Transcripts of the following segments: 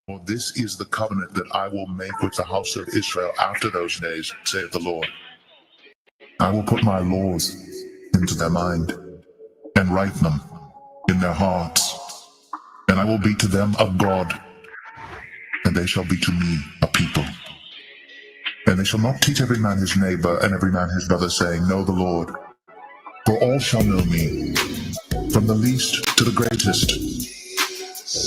For this is the covenant that I will make with the house of Israel after those days, saith the Lord. I will put my laws into their mind, and write them in their hearts. And I will be to them a God, and they shall be to me a people. And they shall not teach every man his neighbor, and every man his brother, saying, Know the Lord. For all shall know me, from the least to the greatest.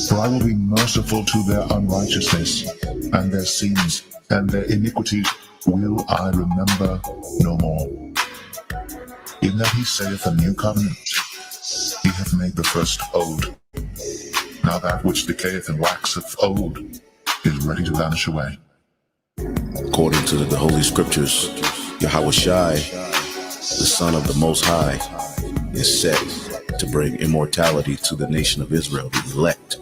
For I will be merciful to their unrighteousness, and their sins, and their iniquities will I remember no more. In that he saith a new covenant, he hath made the first old. Now that which decayeth and waxeth old is ready to vanish away. According to the Holy Scriptures, Yahweh Shai, the Son of the Most High, is set to bring immortality to the nation of Israel, the elect,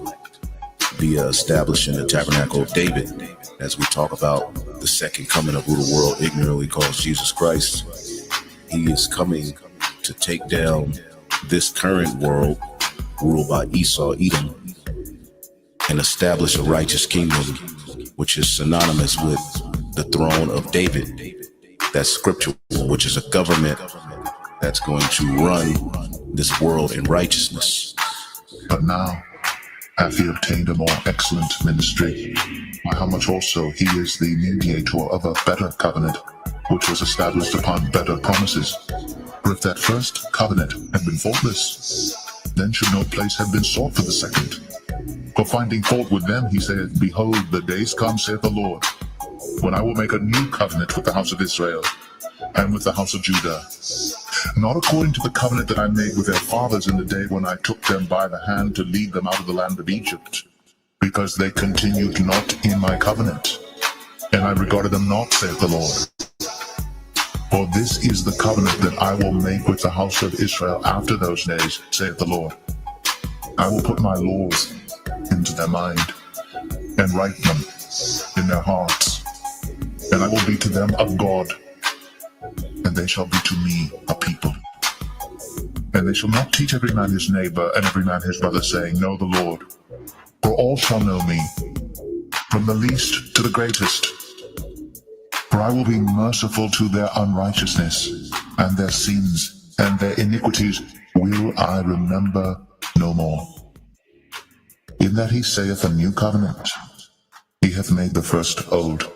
via establishing the tabernacle of David, as we talk about the second coming of who the world ignorantly calls Jesus Christ. He is coming to take down this current world ruled by Esau, Edom, and establish a righteous kingdom, which is synonymous with the throne of David. That's scriptural, which is a government that's going to run this world in righteousness. But now hath he obtained a more excellent ministry, by how much also he is the mediator of a better covenant, which was established upon better promises. For if that first covenant had been faultless, then should no place have been sought for the second. For finding fault with them, he saith, Behold, the days come, saith the Lord, when I will make a new covenant with the house of Israel and with the house of Judah, not according to the covenant that I made with their fathers in the day when I took them by the hand to lead them out of the land of Egypt, because they continued not in my covenant, and I regarded them not, saith the Lord. For this is the covenant that I will make with the house of Israel after those days, saith the Lord. I will put my laws into their mind, and write them in their hearts, and I will be to them a God, and they shall be to me a people. And they shall not teach every man his neighbor, and every man his brother, saying, Know the Lord. For all shall know me, from the least to the greatest. For I will be merciful to their unrighteousness, and their sins, and their iniquities will I remember no more. In that he saith a new covenant, he hath made the first old.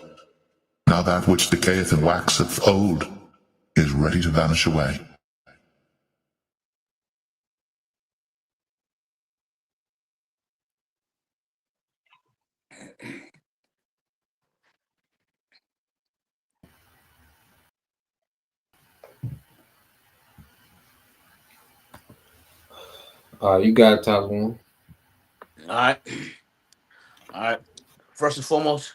Now that which decayeth and waxeth old is ready to vanish away. You got to talk one. All right. First and foremost,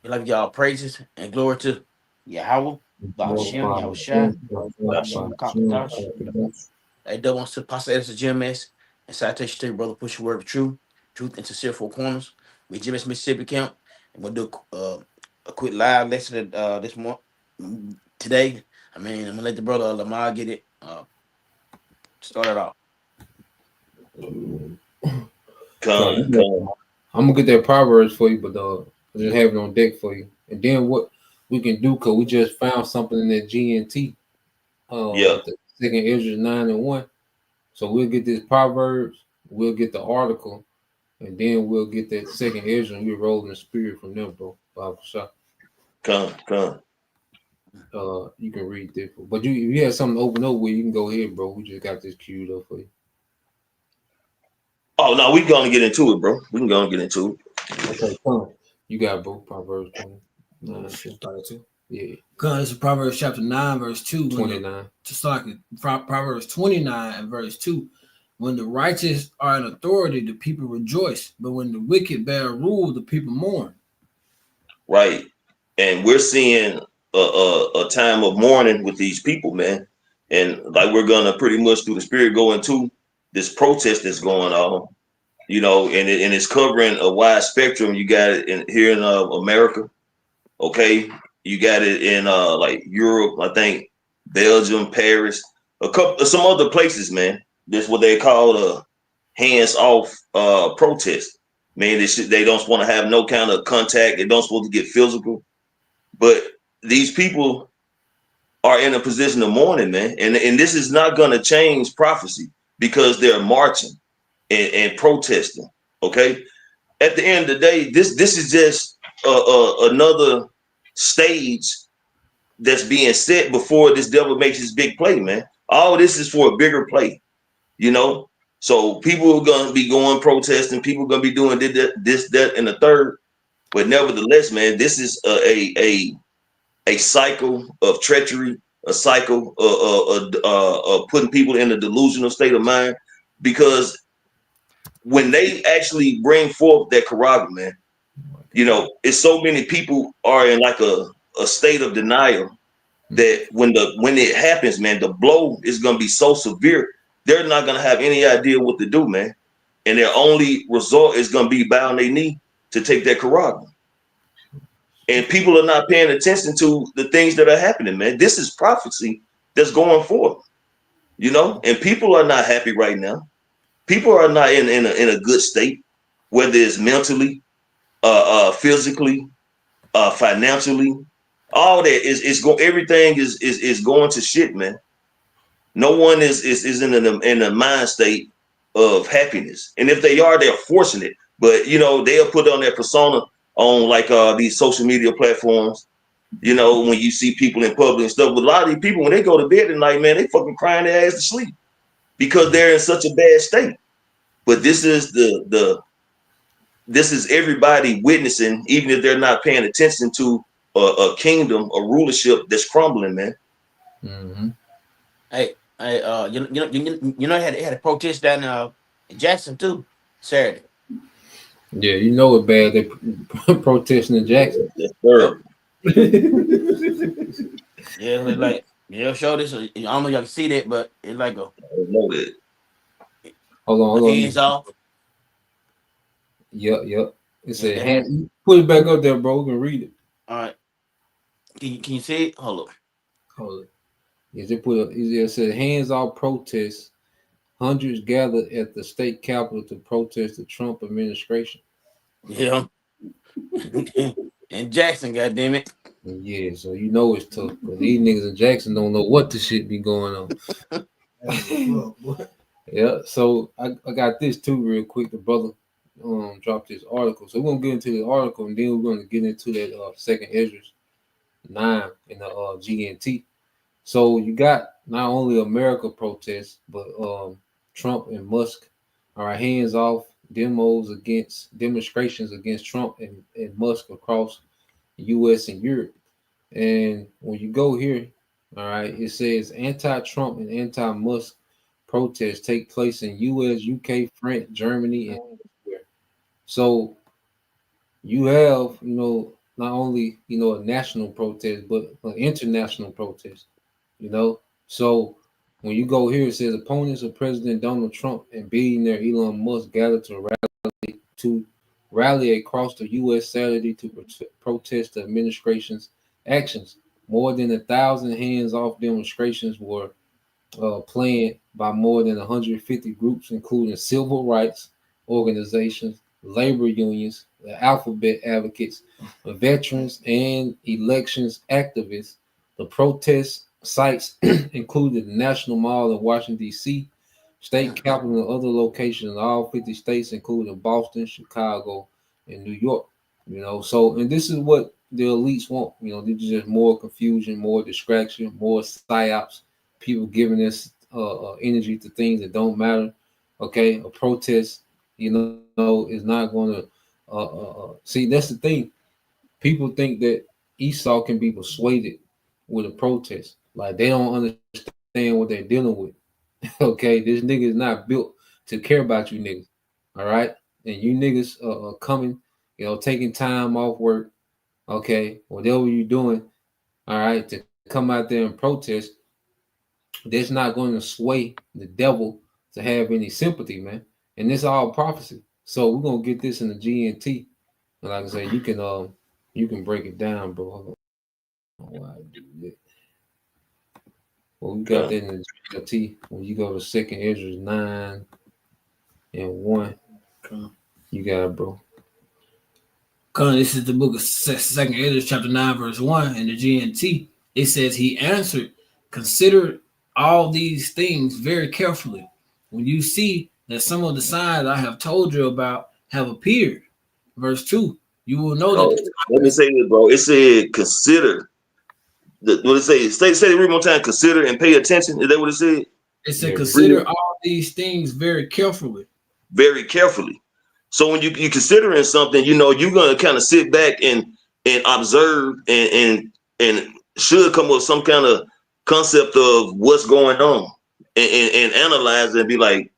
we like y'all praises and glory to Yahweh, Bahashem, Yahweh Shai, Bahashem, Kakadash. Hey, double wants to Pastor Edison GMS and citation to your brother, push your word of truth and sincere four corners. We GMS Mississippi camp, and we'll do a quick live lesson this morning today. I'm gonna let the brother Lamar get it. Start it off. I'm gonna get that Proverbs for you, but I just have it on deck for you. And then what we can do, cause we just found something in that GNT. The second Ezra 9:1. So we'll get this Proverbs, we'll get the article, and then we'll get that second Ezra, and we're rolling the spirit from them, bro. Come. You can read this, but if you have something to open up with, you can go ahead, bro. We just got this queued up for you. Oh no, we gonna get into it, bro. We can go and get into it. Okay, come. You got both Proverbs 32. Yeah. God, this is Proverbs chapter 9, verse 2. 29. Just like Proverbs 29 and verse 2. When the righteous are in authority, the people rejoice. But when the wicked bear rule, the people mourn. Right. And we're seeing a time of mourning with these people, man. And like we're gonna pretty much through the spirit go into this protest that's going on, and it's covering a wide spectrum. You got it here in America, okay. You got it in like Europe, I think Belgium, Paris, some other places, man. That's what they call a hands-off protest, Man, they don't want to have no kind of contact. They don't supposed to get physical. But these people are in a position of mourning, man. And this is not going to change prophecy because they're marching and protesting. Okay. At the end of the day, this is just another stage that's being set before this devil makes his big play, man. All this is for a bigger play, you know. So people are gonna be going protesting. People are gonna be doing this, that, and the third. But nevertheless, man, this is a cycle of treachery, a cycle of putting people in a delusional state of mind. Because when they actually bring forth that Karaga, man, you know, it's so many people are in like a state of denial that when it happens, man, the blow is gonna be so severe, they're not gonna have any idea what to do, man. And their only resort is gonna be bow on their knee to take that Karaga. And people are not paying attention to the things that are happening, man. This is prophecy that's going forth, you know, and people are not happy right now. People are not in a good state, whether it's mentally, physically, financially. All that is going. Everything is going to shit, man. No one is in a mind state of happiness, and if they are, they're forcing it. But you know, they'll put on their persona on like these social media platforms. You know, when you see people in public and stuff. But a lot of these people, when they go to bed at night, man, they fucking crying their ass to sleep because they're in such a bad state. But this is this is everybody witnessing, even if they're not paying attention to a kingdom, a rulership that's crumbling, man. Mm-hmm. Hey, you know, they had a protest down in Jackson too Saturday. Yeah, you know it's bad. They protesting in Jackson. That's terrible. Yeah, like they'll show this. I don't know if y'all can see that, but it's like I don't know that. Hold on. Hands off. Yep. It said put it back up there, bro. We can read it. All right. Can you see it? Hold it. Yes, it said hands off protests. Hundreds gathered at the state capitol to protest the Trump administration. Yeah. And Jackson, goddamn it. Yeah, so you know it's tough because these niggas in Jackson don't know what the shit be going on. Yeah, so I got this too real quick. The brother dropped this article. So we're gonna get into the article and then we're gonna get into that second Ezra's 9 in the GNT. So you got not only America protests, but Trump and Musk are hands off demonstrations against Trump and Musk across the US and Europe. And when you go here, all right, it says anti-Trump and anti-Musk protests take place in US, UK, France, Germany, and elsewhere. So you have, you know, not only, you know, a national protest, but an international protest, you know. So when you go here, it says opponents of President Donald Trump and billionaire Elon Musk gathered to rally across the U.S. Saturday to protest the administration's actions. More than 1,000 hands-off demonstrations were planned by more than 150 groups, including civil rights organizations, labor unions, the alphabet advocates, veterans, and elections activists. The protest sites included the National Mall in Washington, D.C., state capitol, and other locations in all 50 states, including Boston, Chicago, and New York. You know, so, and this is what the elites want. You know, this is just more confusion, more distraction, more psyops, people giving this energy to things that don't matter. Okay, a protest, you know, is not going to see. That's the thing. People think that Esau can be persuaded with a protest. Like they don't understand what they're dealing with. Okay, this nigga is not built to care about you niggas. All right, and you niggas are coming, you know, taking time off work. Okay, whatever you're doing, all right, to come out there and protest. That's not going to sway the devil to have any sympathy, man. And this all prophecy. So we're gonna get this in the GNT. And like I said, you can break it down, bro. Why I do that. Well, we got that in the GNT. When you go to second Ezra 9 and 1, you got it, bro. This is the book of Second Ezra, chapter 9, verse 1, in the GNT. It says, he answered, consider all these things very carefully. When you see that some of the signs I have told you about have appeared. Verse 2, you will know that. Let me say this, bro. It said, consider. What it say? Say it one more time. Consider and pay attention. Is that what it said? It said, consider all these things very carefully. Very carefully. So when you're considering something, you know, you're gonna kind of sit back and observe and should come up with some kind of concept of what's going on and analyze and be like,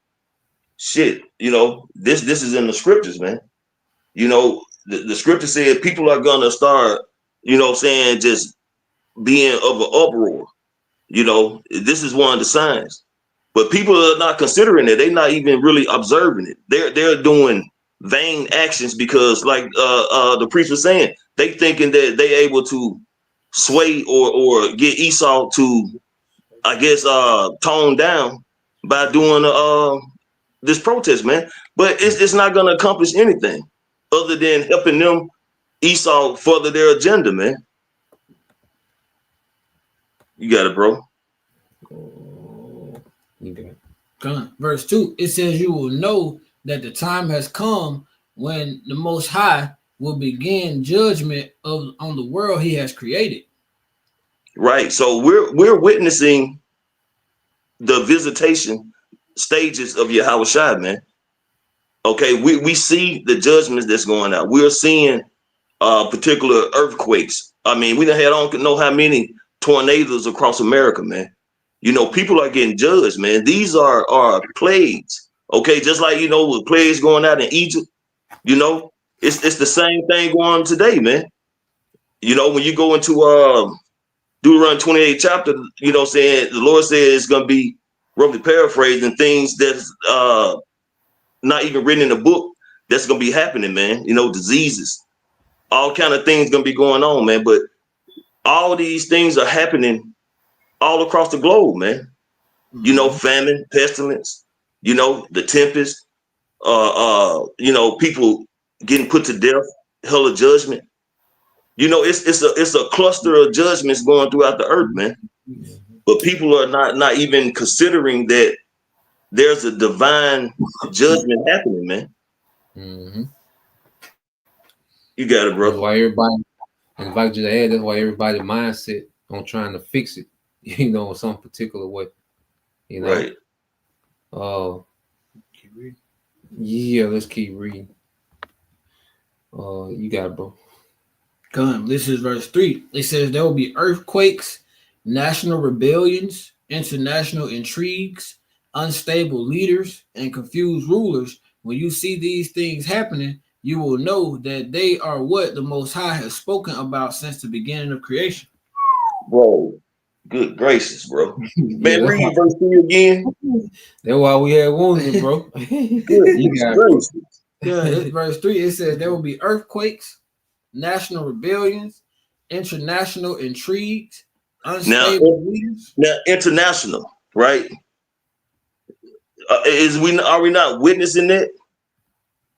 shit, you know, this is in the scriptures, man. You know, the scripture said people are gonna start, you know, saying just being of an uproar. You know, this is one of the signs. But people are not considering it. They're not even really observing it. They're doing vain actions because, like the priest was saying, they thinking that they able to sway or get Esau to, I guess, tone down by doing this protest, man. But it's not going to accomplish anything other than helping them Esau further their agenda, man. You got it, bro. Okay. Verse 2, it says, you will know that the time has come when the Most High will begin judgment on the world he has created. Right. So we're witnessing the visitation stages of Yahweh Shai, man. Okay, we see the judgments that's going out. We're seeing particular earthquakes. I mean, we don't know how many tornadoes across America, man. You know, people are getting judged, man. These are plagues. Okay, just like, you know, with plagues going out in Egypt, you know, it's the same thing going on today, man. You know, when you go into Deuteronomy 28 chapter, you know, saying the Lord said it's going to be roughly paraphrasing things that's not even written in the book that's going to be happening, man. You know, diseases, all kind of things going to be going on, man. But all these things are happening all across the globe, man. You know, famine, pestilence, you know, the tempest, you know, people getting put to death, hell of judgment. You know, it's a cluster of judgments going throughout the earth, man. But people are not even considering that there's a divine judgment happening, man. Mm-hmm. You got it, bro. That's why everybody, and if I could just add, that's why everybody mindset on trying to fix it, you know, in some particular way. You know, right. Yeah, let's keep reading. You got it, bro. This is verse 3. It says there will be earthquakes, national rebellions, international intrigues, unstable leaders, and confused rulers. When you see these things happening, you will know that they are what the Most High has spoken about since the beginning of creation. Bro, good gracious, bro. Man, read verse 3 again. That's why we had wounded, bro. Goodness gracious. Verse 3, it says there will be earthquakes, national rebellions, international intrigues, unstable leaders. Now, international, right? Are we not witnessing that?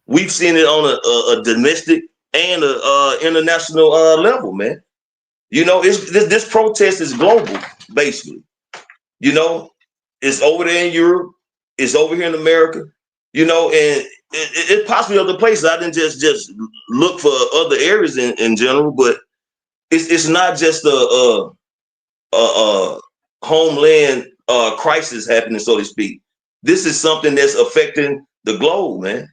We've seen it on a domestic and a international level, man. You know, this protest is global, basically. You know, it's over there in Europe, it's over here in America. You know, and it possibly other places. I didn't just look for other areas in general, but it's not just a homeland crisis happening, so to speak. This is something that's affecting the globe, man.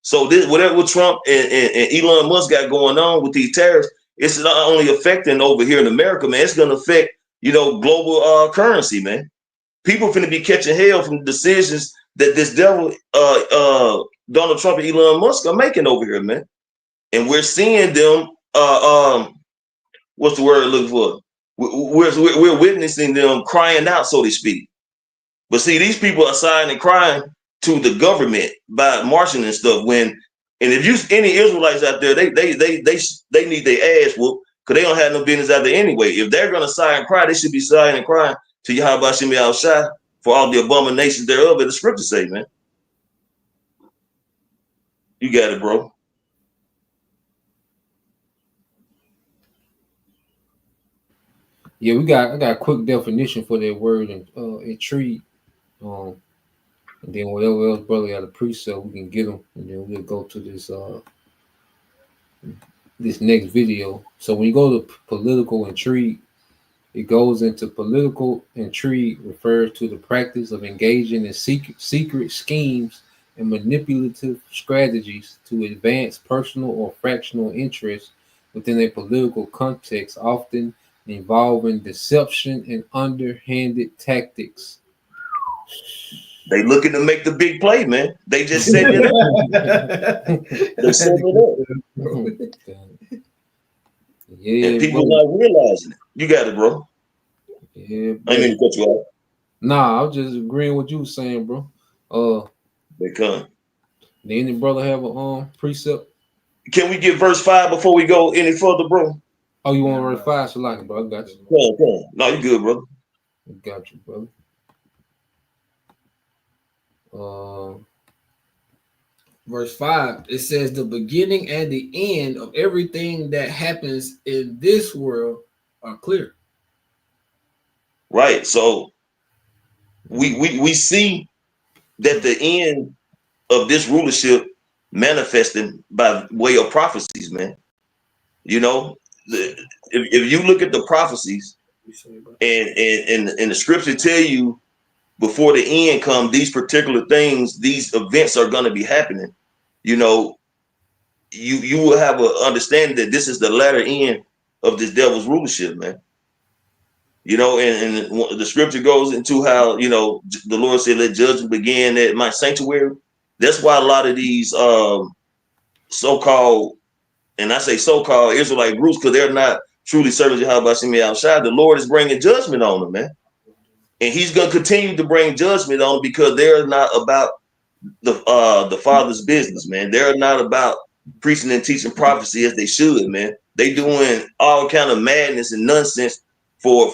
So this, whatever Trump and Elon Musk got going on with these tariffs, it's not only affecting over here in America, man. It's going to affect, you know, global currency, man. People finna be catching hell from the decisions that this devil, Donald Trump and Elon Musk are making over here, man. And we're seeing them. What's the word I'm looking for? We're witnessing them crying out, so to speak. But see, these people are sighing and crying to the government by marching and stuff. And if you any Israelites out there, they need their ass whooped because they don't have no business out there anyway. If they're gonna sigh and cry, they should be sighing and crying to Yahweh Shem Shai for all the abominations thereof, as the scriptures say, man. You got it, bro. Yeah, I got a quick definition for that word and intrigue. And then whatever else brother got a precept, we can get them, and then we'll go to this next video. So when you go to political intrigue, it goes into political intrigue refers to the practice of engaging in secret schemes and manipulative strategies to advance personal or fractional interests within a political context, often involving deception and underhanded tactics. They looking to make the big play, man. They just setting it up. They setting it up. Yeah, And people bro. not realizing it. You got it, bro. Yeah, I bro. mean to cut you off. Nah, I was just agreeing with you saying, bro. They come. Did any brother have a precept? Can we get verse 5 before we go any further, bro? Oh, you want verse 5? So like it, bro. I got you. Come on. No, you good, brother. I got you, brother. Verse 5, it says the beginning and the end of everything that happens in this world are clear. Right. So we see that the end of this rulership manifesting by way of prophecies, man. You know, if you look at the prophecies and the scripture tell you before the end come, these particular things, these events are going to be happening. You know, you will have an understanding that this is the latter end of this devil's rulership, man. You know, and the scripture goes into how, you know, the Lord said, let judgment begin at my sanctuary. That's why a lot of these so-called, and I say so-called Israelite groups, because they're not truly serving Jehovah outside. The Lord is bringing judgment on them, man. And he's going to continue to bring judgment on them because they're not about the Father's business, man. They're not about preaching and teaching prophecy as they should, man. They doing all kind of madness and nonsense for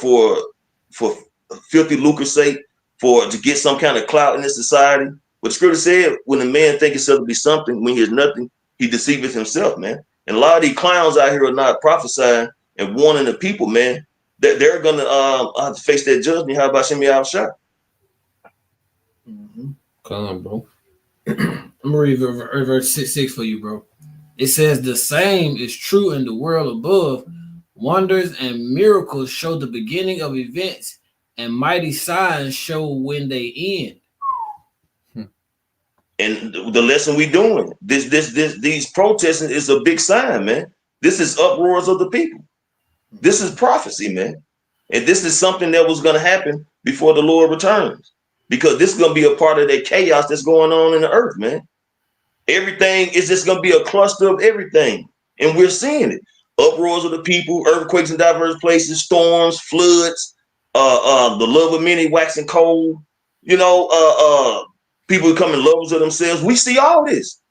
filthy lucre's sake, to get some kind of clout in this society. But the scripture said, when a man think himself to be something, when he is nothing, he deceiveth himself, man. And a lot of these clowns out here are not prophesying and warning the people, man, that they're gonna have to face that judgment. How about Shemi Al-Shah? Come on, bro. I'm gonna read verse 6 for you, bro. It says the same is true in the world above. Wonders and miracles show the beginning of events, and mighty signs show when they end. And the lesson we doing, these protesting is a big sign, man. This is uproars of the people. This is prophecy, man. And this is something that was going to happen before the Lord returns, because this is going to be a part of that chaos that's going on in the earth, man. Everything is just going to be a cluster of everything. And we're seeing it. Uproars of the people, earthquakes in diverse places, storms, floods, the love of many waxing cold, you know, people becoming lovers of themselves. We see all this.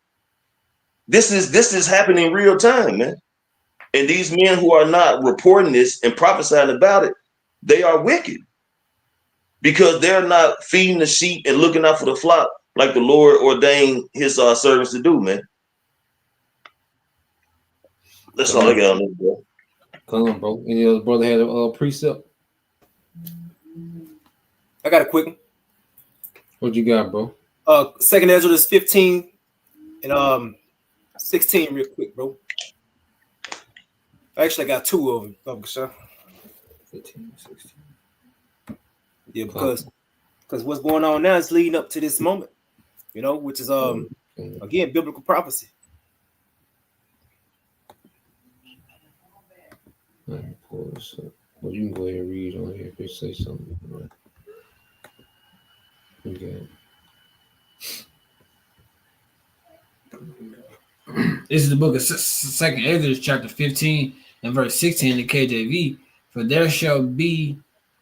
This is happening in real time, man. And these men who are not reporting this and prophesying about it, they are wicked, because they're not feeding the sheep and looking out for the flock like the Lord ordained his servants to do, man. That's all I got on this, bro. Come on, bro. Any other brother had a precept? I got a quick one. What you got, bro? 2nd Ezra 15 and 16 real quick, bro. I actually got two of them, Baba Shah. 15, 16. Yeah, because what's going on now is leading up to this moment, you know, which is again biblical prophecy. Pull this up. Well, you can go ahead and read on here if they say something. Right. Okay. This is the book of 2nd Ezra, chapter 15 and verse 16 in the KJV. For there shall be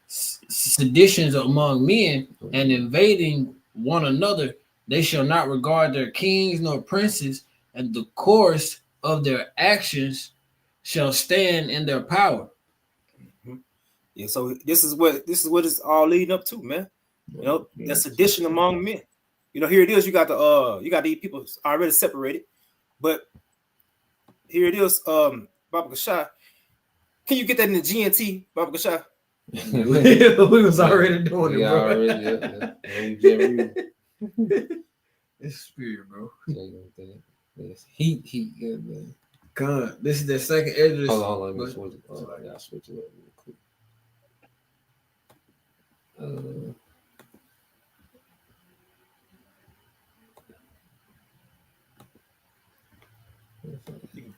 seditions among men, and invading one another. They shall not regard their kings nor princes, and the course of their actions shall stand in their power. Yeah, so this is what it's all leading up to, man. You know, the sedition among men. You know, here it is. You got these people already separated, but here it is. Baba Shah, can you get that in the GNT, Baba Shah? We was already doing it, bro. Already, It's spirit, bro. It's heat, yeah, man. God, this is the second Esdras. Hold on, let me switch it. I gotta switch it up real quick.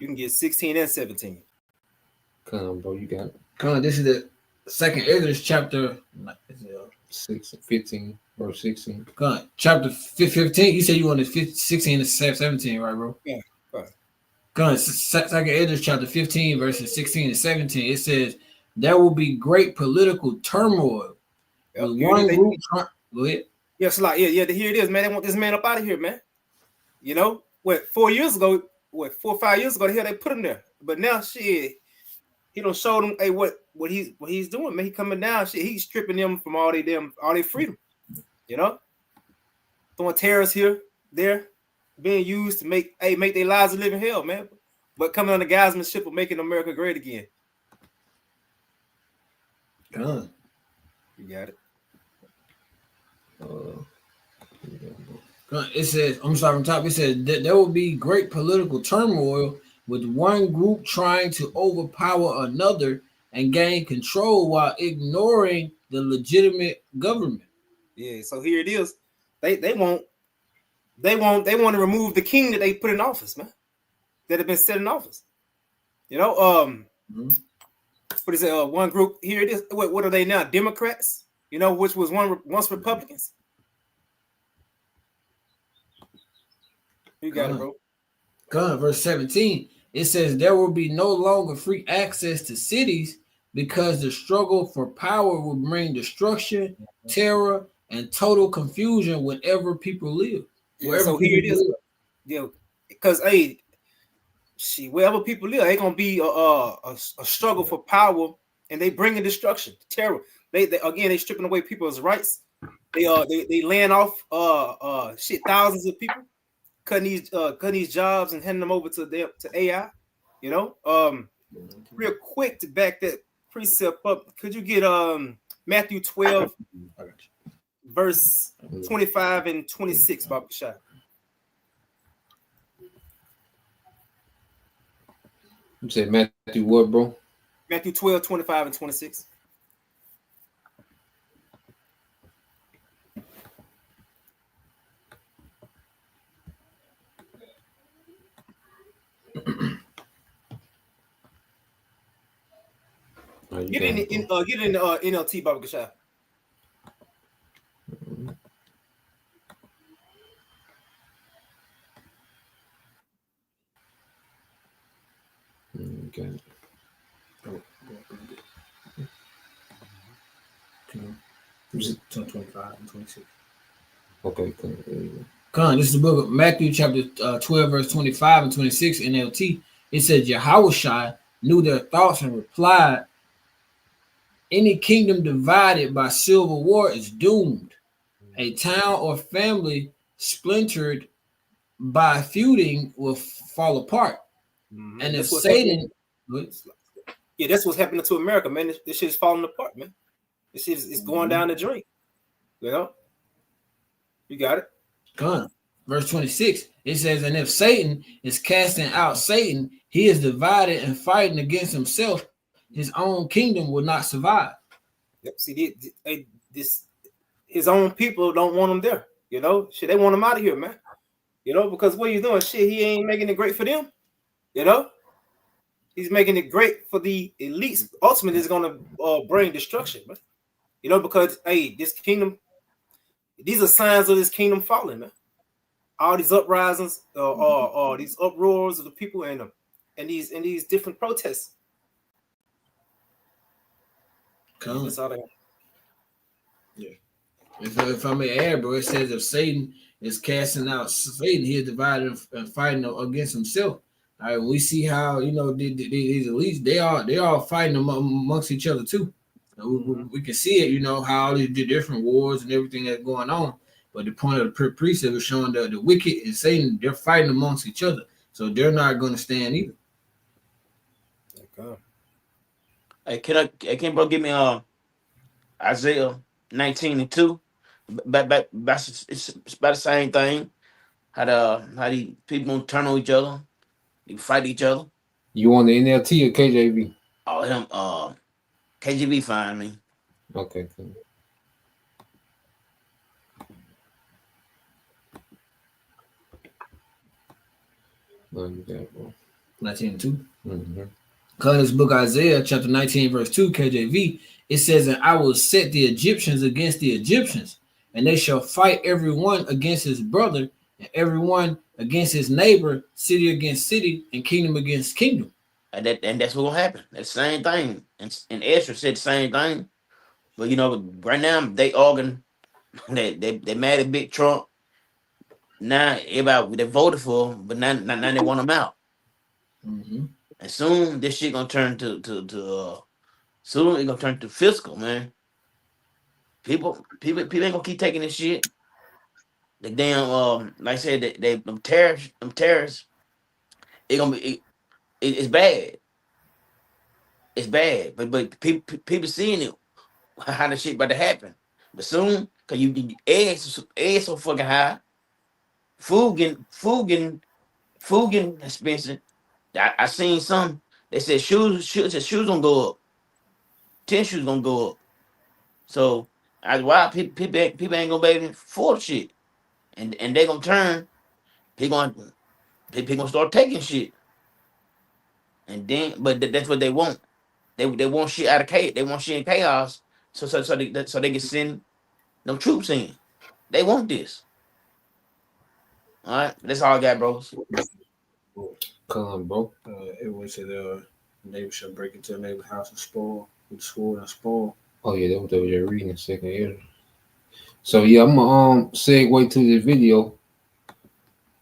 You can get 16 and 17. Come on, bro, you got it. Come on, this is the second Esdras chapter 15, verse 16. Come on, chapter 15. You said you wanted 16 to 17, right, bro? Yeah, right. Come on, second Esdras chapter 15, verses 16 and 17. It says, there will be great political turmoil. Yep. One group. Go ahead. Yes, like here it is, man. They want this man up out of here, man. You know, 4 years ago, 4 or 5 years ago, they put him there. But now, shit, he don't show them, hey, what he's doing, man. He coming down, shit. He's stripping them from all their freedom. You know, throwing terrorists here, there, being used to make their lives a living hell, man. But coming on the guisemanship of making America great again. God. You got it. It says, I'm sorry, from top, it says that there will be great political turmoil with one group trying to overpower another and gain control while ignoring the legitimate government. Yeah, so here it is. They want to remove the king that they put in office, man. That have been set in office. You know, what is it? One group here it is. What are they now? Democrats? You know, which was once Republicans. You got it, bro. God, verse 17. It says there will be no longer free access to cities because the struggle for power will bring destruction, terror, and total confusion wherever people live. So here it is. Yeah, because wherever people live, ain't gonna be a struggle for power, and they bringing destruction, terror. They stripping away people's rights. They laying off thousands of people, cutting these jobs and handing them over to AI. You know, real quick to back that precept up. Could you get Matthew 12, verse 25 and 26, Baba Shah? You said Matthew what, bro? Matthew 12, 25 and 26. Get in the NLT, Baba Shah. Okay. Is it 25 and 26? Okay, cool. Con, this is the book of Matthew, chapter 12, verse 25 and 26, NLT. It says, Yahushua knew their thoughts and replied, any kingdom divided by civil war is doomed. A town or family splintered by feuding will fall apart. And if Satan... Yeah, that's what's happening to America, man. This shit is falling apart, man. This shit is going down the drain. You know? You got it. Come. Verse 26, it says, and if Satan is casting out Satan, he is divided and fighting against himself. His own kingdom will not survive. Yep. See, his own people don't want him there. You know, shit, they want him out of here, man. You know, because what he's doing, shit, he ain't making it great for them. You know, he's making it great for the elites. Ultimately, it's gonna bring destruction, man. You know, because this kingdom, these are signs of this kingdom falling, man. All these uprisings, these uproars of the people and these different protests. Come. Yeah. If I may add, bro, it says if Satan is casting out Satan, he is divided and fighting against himself. All right, we see how these elites they are fighting amongst each other too. We can see it, how all these different wars and everything that's going on. But the point of the precept is showing that the wicked and Satan, they're fighting amongst each other, so they're not going to stand either. Okay. Hey, can bro give me Isaiah 19:2. But it's about the same thing. How the people turn on each other, they fight each other. You want the NLT or KJV? Oh, him, KGB fine me. Okay, cool. What you got, bro? 19:2. Mm-hmm. Because this book Isaiah chapter 19 verse 2 KJV, it says, and I will set the Egyptians against the Egyptians, and they shall fight everyone against his brother, and everyone against his neighbor, city against city, and kingdom against kingdom. And that's what's gonna happen. That's the same thing. And Esther said the same thing. But you know, right now they they mad at Big Trump. Now everybody they voted for him, but now they want him out. Mm-hmm. And soon this shit gonna turn to soon it's gonna turn to fiscal, man. People ain't gonna keep taking this shit. The damn like I said, they them terrorists, it's bad. It's bad. But people seeing it, how the shit about to happen. But soon, cause you eggs so fucking high, food getting expensive. I seen some. They said shoes gonna go up. 10 shoes gonna go up. So that's why people ain't gonna be able to afford shit, and they gonna turn. People gonna start taking shit, and then that's what they want. They want shit out of chaos. They want shit in chaos. So they can send them troops in. They want this. All right, that's all I got, bros. Come on, bro. It was that neighbor shall break into a neighbor's house and spoil with sword and spoil. Oh yeah, that was over there reading the second year. So yeah, I'm gonna segue to this video.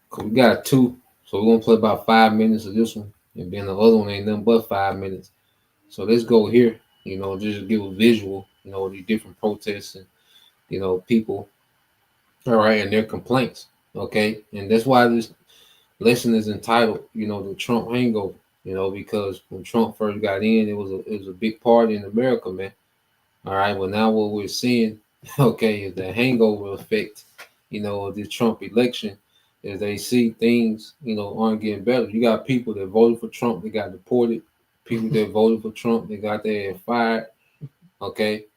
Cause we got two. So we're gonna play about 5 minutes of this one. And then the other one ain't nothing but 5 minutes. So let's go here, you know, just give a visual, you know, these different protests and, you know, people, all right, and their complaints, okay? And that's why this lesson is entitled, you know, the Trump Hangover, you know, because when Trump first got in, it was a big party in America, man. All right, well, now what we're seeing, okay, is the hangover effect, you know, of the Trump election, as they see things, you know, aren't getting better. You got people that voted for Trump, they got deported. People that voted for Trump, they got their fired. Okay,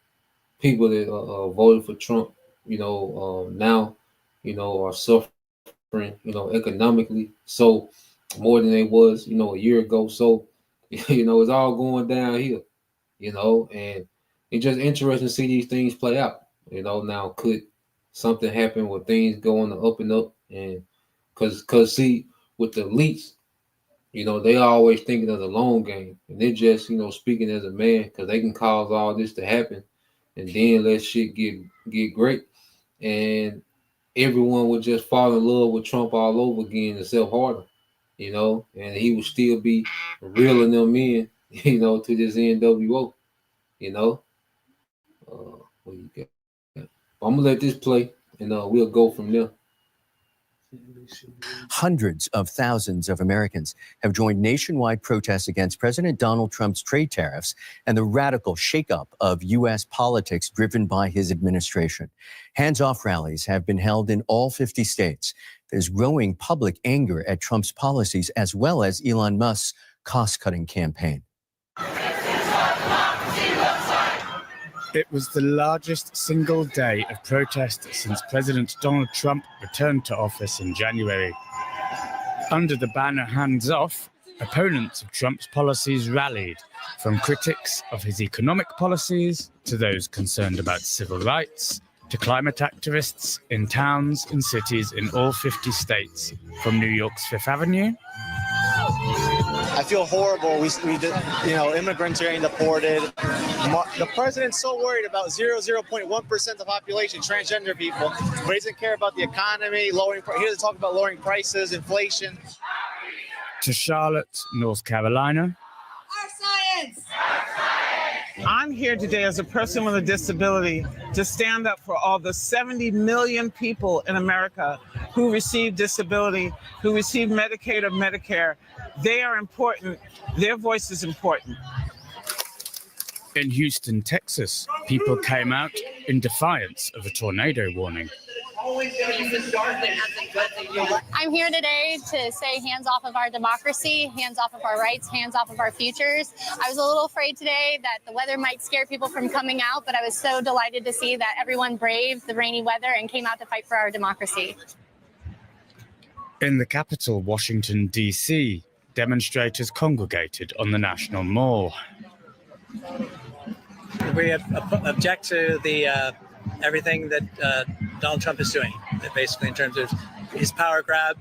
people that voted for Trump, you know, now, you know, are suffering, you know, economically, so more than they was, you know, a year ago. So, you know, it's all going downhill, you know, and it's just interesting to see these things play out. You know, now could something happen with things going up and up, and because see, with the elites, you know, they always thinking of the long game, and they're just, you know, speaking as a man, because they can cause all this to happen, and then let shit get great, and everyone would just fall in love with Trump all over again, except Harden, you know, and he would still be reeling them in, you know, to this NWO, you know. What you got? I'm gonna let this play, and we'll go from there. Hundreds of thousands of Americans have joined nationwide protests against President Donald Trump's trade tariffs and the radical shakeup of U.S. politics driven by his administration. Hands-off rallies have been held in all 50 states. There's growing public anger at Trump's policies as well as Elon Musk's cost-cutting campaign. It was the largest single day of protest since President Donald Trump returned to office in January. Under the banner Hands Off, opponents of Trump's policies rallied, from critics of his economic policies to those concerned about civil rights, to climate activists in towns and cities in all 50 states, from New York's Fifth Avenue. I feel horrible. We you know, immigrants are getting deported. The president's so worried about 0.1% of the population, transgender people, but he doesn't care about the economy, he doesn't talk about lowering prices, inflation. To Charlotte, North Carolina. Our science! I'm here today as a person with a disability to stand up for all the 70 million people in America who receive disability, who receive Medicaid or Medicare. They are important. Their voice is important. In Houston, Texas, people came out in defiance of a tornado warning. I'm here today to say hands off of our democracy, hands off of our rights, hands off of our futures. I was a little afraid today that the weather might scare people from coming out, but I was so delighted to see that everyone braved the rainy weather and came out to fight for our democracy. In the capital, Washington, D.C., demonstrators congregated on the National Mall. We object to the everything that Donald Trump is doing, basically in terms of his power grab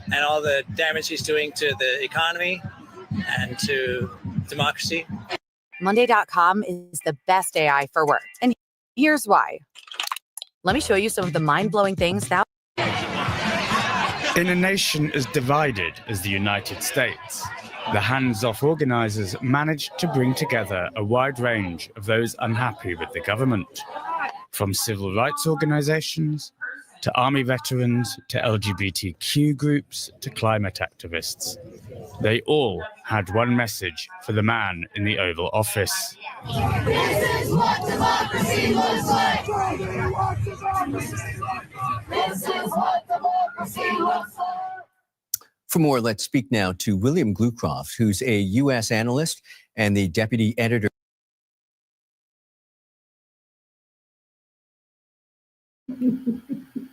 and all the damage he's doing to the economy and to democracy. Monday.com is the best AI for work, and here's why. Let me show you some of the mind-blowing things that... In a nation as divided as the United States, the hands-off organizers managed to bring together a wide range of those unhappy with the government, from civil rights organizations to army veterans to LGBTQ groups to climate activists. They all had one message for the man in the Oval Office. This is what democracy looks like. This is what democracy looks like. For more, let's speak now to William Glucroft, who's a U.S. analyst and the deputy editor.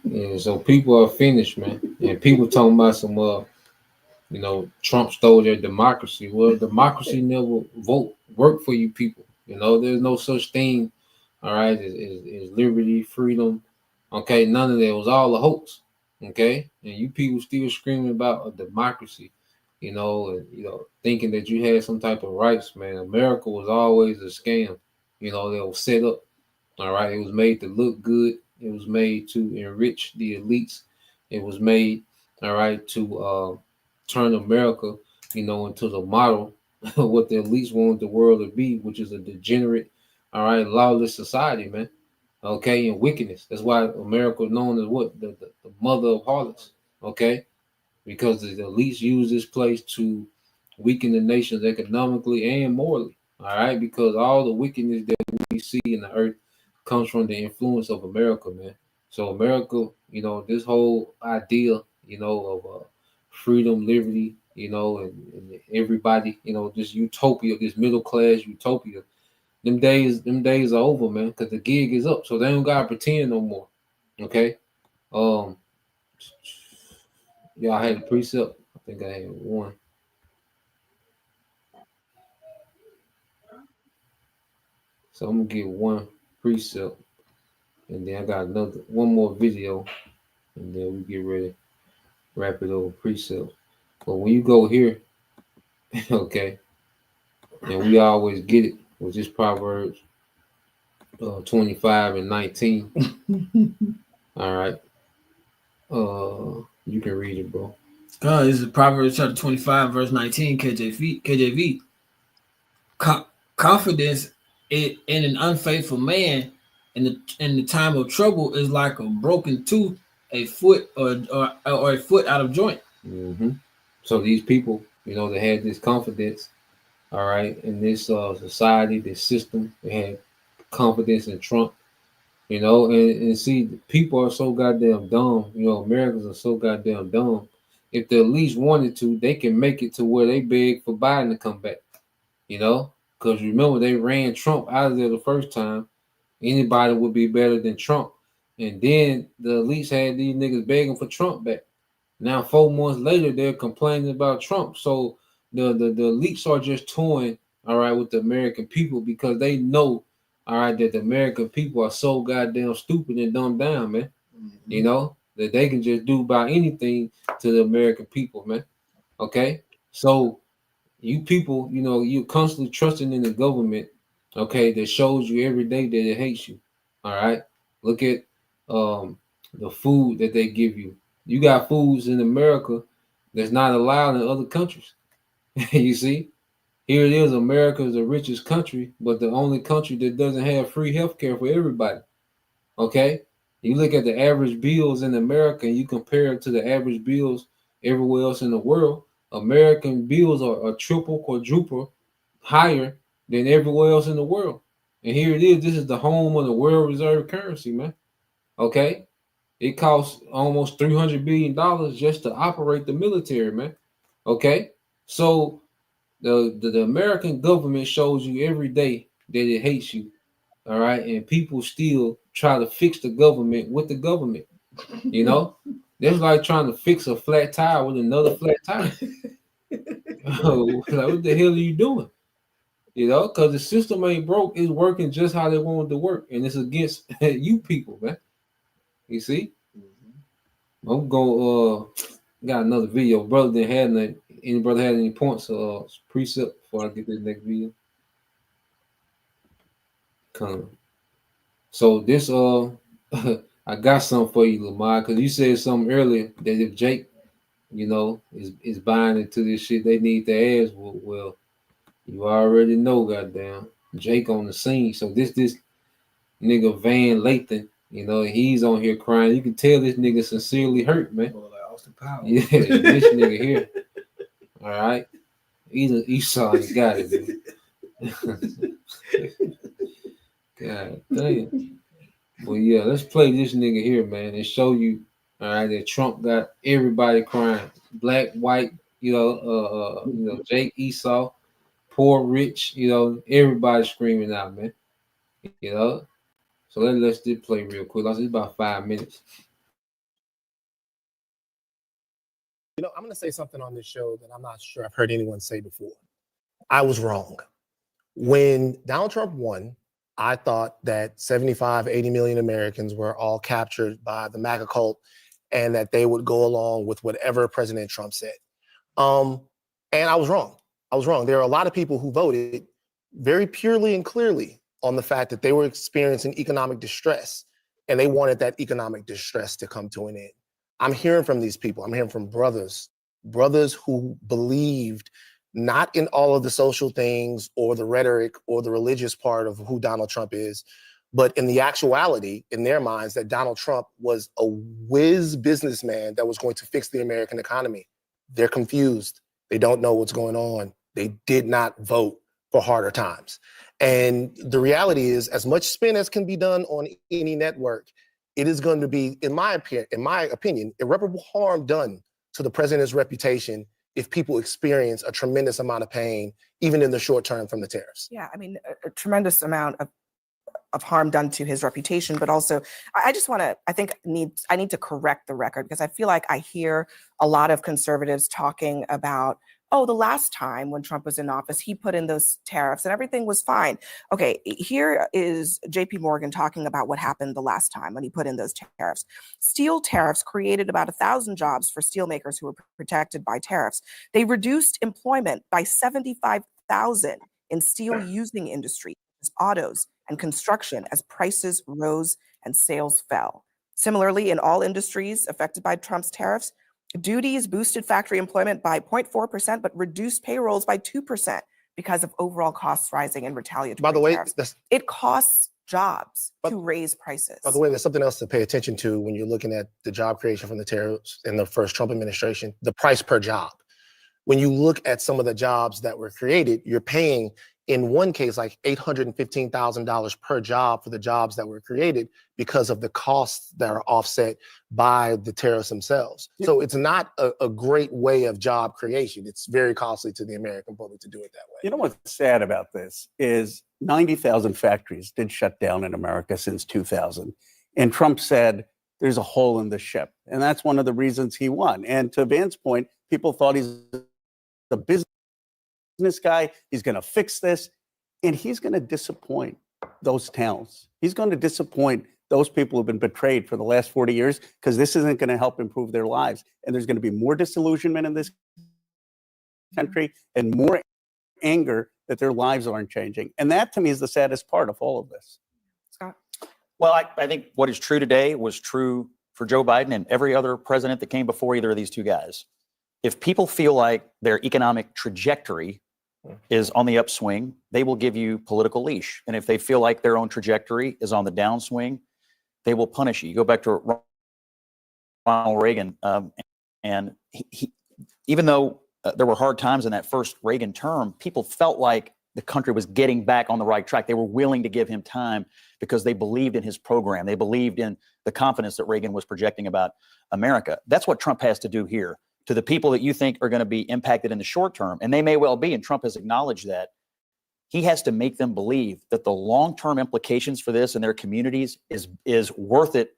Yeah, so people are finished, man. And people talking about some, Trump stole their democracy. Well, democracy never work for you people. There's no such thing, all right, as liberty, freedom. Okay, none of that. It was all a hoax. Okay, and you people still screaming about a democracy, thinking that you had some type of rights, man. America was always a scam. That was set up. All right, it was made to look good. It was made to enrich the elites. It was made, all right, to turn America, into the model of what the elites wanted the world to be, which is a degenerate, all right, lawless society, man. Okay, and wickedness. That's why America is known as what? The mother of harlots. Okay, because the elites use this place to weaken the nations economically and morally. All right, because all the wickedness that we see in the earth comes from the influence of America, man. So America, this whole idea, of freedom, liberty, and everybody, this utopia, this middle class utopia. Them days are over, man, because the gig is up. So they don't gotta pretend no more. Okay. Y'all had a precept. I think I had one. So I'm gonna get one precept, and then I got one more video, and then we get ready, wrap it over precept. But when you go here, okay, and we always get it with this Proverbs 25 and 19. All right. You can read it, bro. This is Proverbs chapter 25, verse 19, KJV. Confidence in an unfaithful man in the time of trouble is like a broken tooth, a foot or a foot out of joint. Mm-hmm. So these people, they had this confidence, all right, in this society, this system. They had confidence in Trump, and see, people are so goddamn dumb. Americans are so goddamn dumb. If they at least wanted to, they can make it to where they beg for Biden to come back, because remember, they ran Trump out of there the first time. Anybody would be better than Trump. And then the elites had these niggas begging for Trump back. Now, 4 months later, they're complaining about Trump. So the elites are just toying, all right, with the American people because they know, all right, that the American people are so goddamn stupid and dumbed down, man. Mm-hmm. That they can just do about anything to the American people, man. Okay? So you people, you're constantly trusting in the government, okay, that shows you every day that it hates you. All right. Look at the food that they give you. You got foods in America that's not allowed in other countries. You see, here it is. America is the richest country, but the only country that doesn't have free healthcare for everybody. Okay. You look at the average bills in America and you compare it to the average bills everywhere else in the world. American bills are triple, quadruple higher than everywhere else in the world. And here it is. This is the home of the world reserve currency, man. Okay. It costs almost $300 billion just to operate the military, man. Okay. So the American government shows you every day that it hates you. All right. And people still try to fix the government with the government. You know? That's like trying to fix a flat tire with another flat tire. Like, what the hell are you doing? You know, because the system ain't broke, it's working just how they want it to work, and it's against you people, man. You see? I'm going got another video. Brother didn't have any brother had any points precept before I get to the next video. Come on. So this I got something for you, Lamar, because you said something earlier that if Jake, you know, is buying into this shit, they need their ass whooped. Well, you already know, goddamn, Jake on the scene. So this nigga Van Lathan, you know, he's on here crying. You can tell this nigga sincerely hurt, man. Like Austin Powers. Yeah, this nigga here. All right. Either Esau ain't got it, man. God damn. Well, yeah, let's play this nigga here, man, and show you, all right, that Trump got everybody crying. Black, white, you know, Jake, Esau, poor, rich, you know, everybody screaming out, man. You know. So let's just play real quick. It's about 5 minutes. You know, I'm going to say something on this show that I'm not sure I've heard anyone say before. I was wrong. When Donald Trump won, I thought that 75, 80 million Americans were all captured by the MAGA cult and that they would go along with whatever President Trump said. And I was wrong. I was wrong. There are a lot of people who voted very purely and clearly on the fact that they were experiencing economic distress and they wanted that economic distress to come to an end. I'm hearing from these people. I'm hearing from brothers who believed not in all of the social things or the rhetoric or the religious part of who Donald Trump is, but in the actuality, in their minds, that Donald Trump was a whiz businessman that was going to fix the American economy. They're confused. They don't know what's going on. They did not vote for harder times. And the reality is, as much spin as can be done on any network, it is going to be, in my opinion, irreparable harm done to the president's reputation if people experience a tremendous amount of pain, even in the short term from the tariffs. Yeah, I mean, a tremendous amount of harm done to his reputation, but also I just want to, I need to correct the record because I feel like I hear a lot of conservatives talking about, oh, the last time when Trump was in office, he put in those tariffs and everything was fine. Okay, here is JP Morgan talking about what happened the last time when he put in those tariffs. Steel tariffs created about 1,000 jobs for steelmakers who were protected by tariffs. They reduced employment by 75,000 in steel using industry, autos and construction as prices rose and sales fell. Similarly, in all industries affected by Trump's tariffs, duties boosted factory employment by 0.4%, but reduced payrolls by 2% because of overall costs rising and retaliatory By the way, tariffs. It costs jobs to raise prices. By the way, there's something else to pay attention to when you're looking at the job creation from the tariffs in the first Trump administration, the price per job. When you look at some of the jobs that were created, you're paying, in one case, like $815,000 per job for the jobs that were created because of the costs that are offset by the tariffs themselves. So it's not a great way of job creation. It's very costly to the American public to do it that way. You know what's sad about this is 90,000 factories did shut down in America since 2000. And Trump said, there's a hole in the ship. And that's one of the reasons he won. And to Van's point, people thought he's a business guy, he's going to fix this, and he's going to disappoint those towns. He's going to disappoint those people who've been betrayed for the last 40 years because this isn't going to help improve their lives. And there's going to be more disillusionment in this country and more anger that their lives aren't changing. And that, to me, is the saddest part of all of this. Scott? Well, I think what is true today was true for Joe Biden and every other president that came before either of these two guys. If people feel like their economic trajectory is on the upswing, they will give you political leash. And if they feel like their own trajectory is on the downswing, they will punish you. You go back to Ronald Reagan, and he even though there were hard times in that first Reagan term, people felt like the country was getting back on the right track. They were willing to give him time because they believed in his program. They believed in the confidence that Reagan was projecting about America. That's what Trump has to do here. To the people that you think are going to be impacted in the short term, and they may well be, and Trump has acknowledged that, he has to make them believe that the long-term implications for this in their communities is worth it,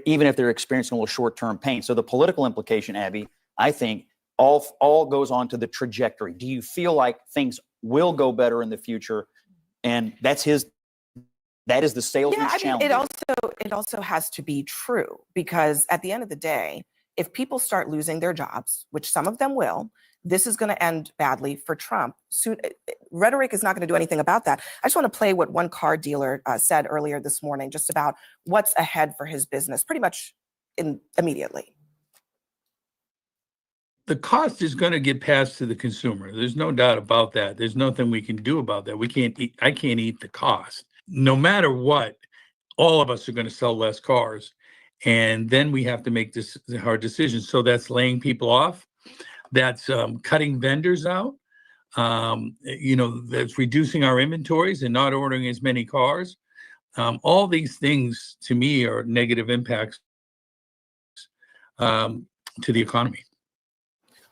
even if they're experiencing a little short-term pain. So the political implication, Abby, I think all goes on to the trajectory. Do you feel like things will go better in the future? And that is the salesman's challenge. It also has to be true, because at the end of the day, if people start losing their jobs, which some of them will, this is going to end badly for Trump. Soon, rhetoric is not going to do anything about that. I just want to play what one car dealer said earlier this morning, just about what's ahead for his business, pretty much immediately. The cost is going to get passed to the consumer. There's no doubt about that. There's nothing we can do about that. I can't eat the cost. No matter what, all of us are going to sell less cars. And then we have to make this hard decisions. So that's laying people off. That's cutting vendors out. That's reducing our inventories and not ordering as many cars. All these things, to me, are negative impacts to the economy.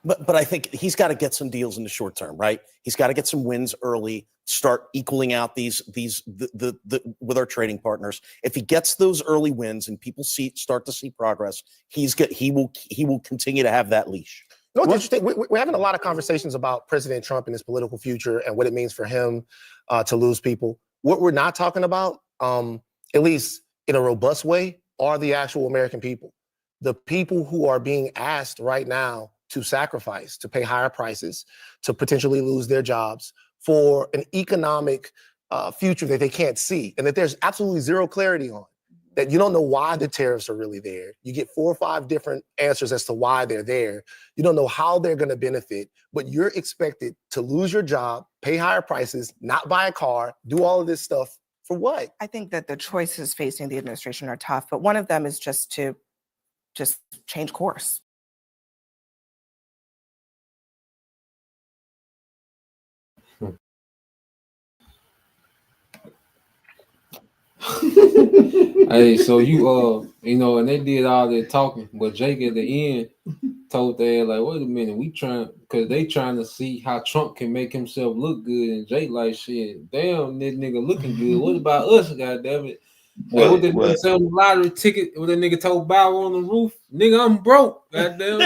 But I think he's got to get some deals in the short term, right? He's got to get some wins early, start equaling out these with our trading partners. If he gets those early wins and people start to see progress, he will continue to have that leash. You know what's interesting? We're having a lot of conversations about President Trump and his political future and what it means for him to lose people. What we're not talking about, at least in a robust way, are the actual American people. The people who are being asked right now to sacrifice, to pay higher prices, to potentially lose their jobs for an economic future that they can't see and that there's absolutely zero clarity on. That you don't know why the tariffs are really there. You get 4 or 5 different answers as to why they're there. You don't know how they're going to benefit, but you're expected to lose your job, pay higher prices, not buy a car, do all of this stuff for what? I think that the choices facing the administration are tough, but one of them is just to change course. Hey, so and they did all that talking, but Jake at the end told they like, wait a minute, because they trying to see how Trump can make himself look good, and Jake like, shit, damn, this nigga looking good. What about us, goddammit? Like, what that nigga say on the lottery ticket? What that nigga told Bauer on the roof? Nigga, I'm broke. Goddamn.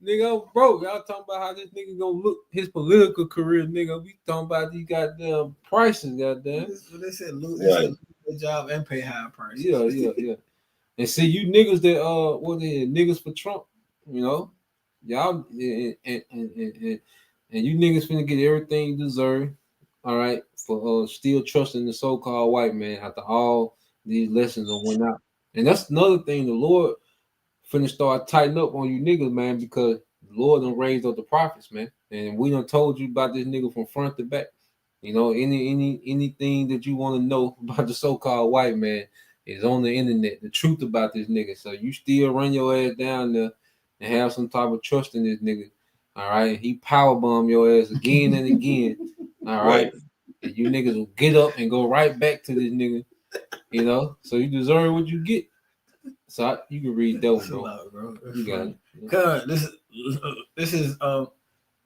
Nigga, I'm broke. Y'all talking about how this nigga gonna look his political career, nigga. We talking about these goddamn prices, goddamn. They said lose their job and pay higher prices. Yeah. And see, you niggas that niggas for Trump, y'all and you niggas finna get everything you deserve, all right, for still trusting the so-called white man after all these lessons that went out. And that's another thing, the Lord finna start tighten up on you niggas, man, because the Lord done raised up the prophets, man. And we done told you about this nigga from front to back. Anything that you want to know about the so-called white man is on the internet, the truth about this nigga. So you still run your ass down there and have some type of trust in this nigga. All right. He powerbomb your ass again and again. All right. And you niggas will get up and go right back to this nigga. So you deserve what you get. So you can read that one, bro. You got it. Cause this is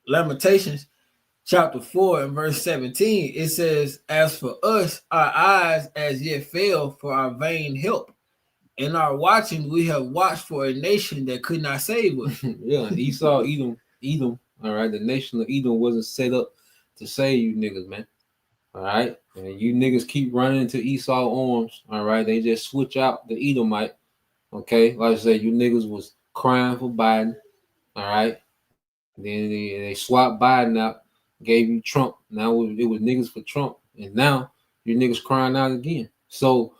Lamentations chapter 4 and verse 17. It says, "As for us, our eyes as yet fail for our vain help. In our watching, we have watched for a nation that could not save us." Yeah, Esau, Edom. All right, the nation of Edom wasn't set up to save you niggas, man. All right, and you niggas keep running into Esau arms. All right, they just switch out the Edomite. Okay, like I said, you niggas was crying for Biden. All right, then they swapped Biden out, gave you Trump. Now it was niggas for Trump, and now you niggas crying out again. So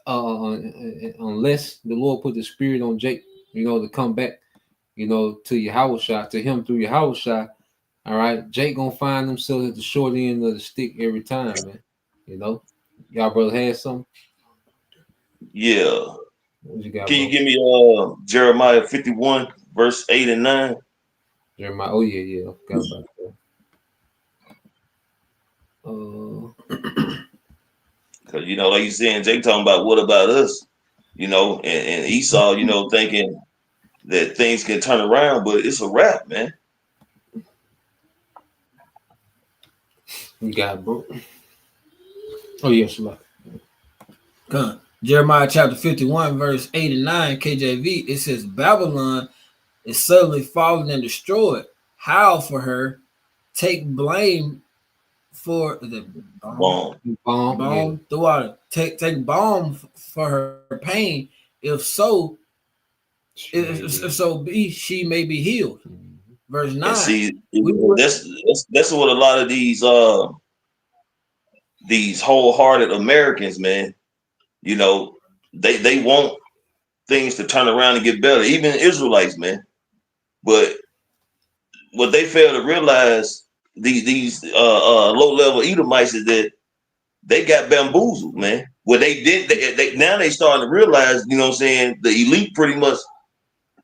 unless the Lord put the spirit on Jake, to come back, to Yahushua, to him through Yahushua, all right, Jake gonna find himself at the short end of the stick every time, man. Y'all brother had something? Yeah. What you got, Can you give me Jeremiah 51, verse 8 and 9? Jeremiah, I forgot about Because like you saying, Jake talking about what about us? And Esau, thinking that things can turn around, but it's a wrap, man. You got it, bro. Oh yes, Lord. Come. Jeremiah chapter 51, verse 8 and 9, KJV, it says, Babylon is suddenly fallen and destroyed. Howl for her, take blame for the Bomb. The water. Take balm for her pain. If so, if so be, she may be healed. Verse 9. And see, that's what a lot of these wholehearted Americans, man, they want things to turn around and get better, even Israelites, man. But what they fail to realize, these low-level Edomites, is that they got bamboozled, man. What they did, now they starting to realize, the elite pretty much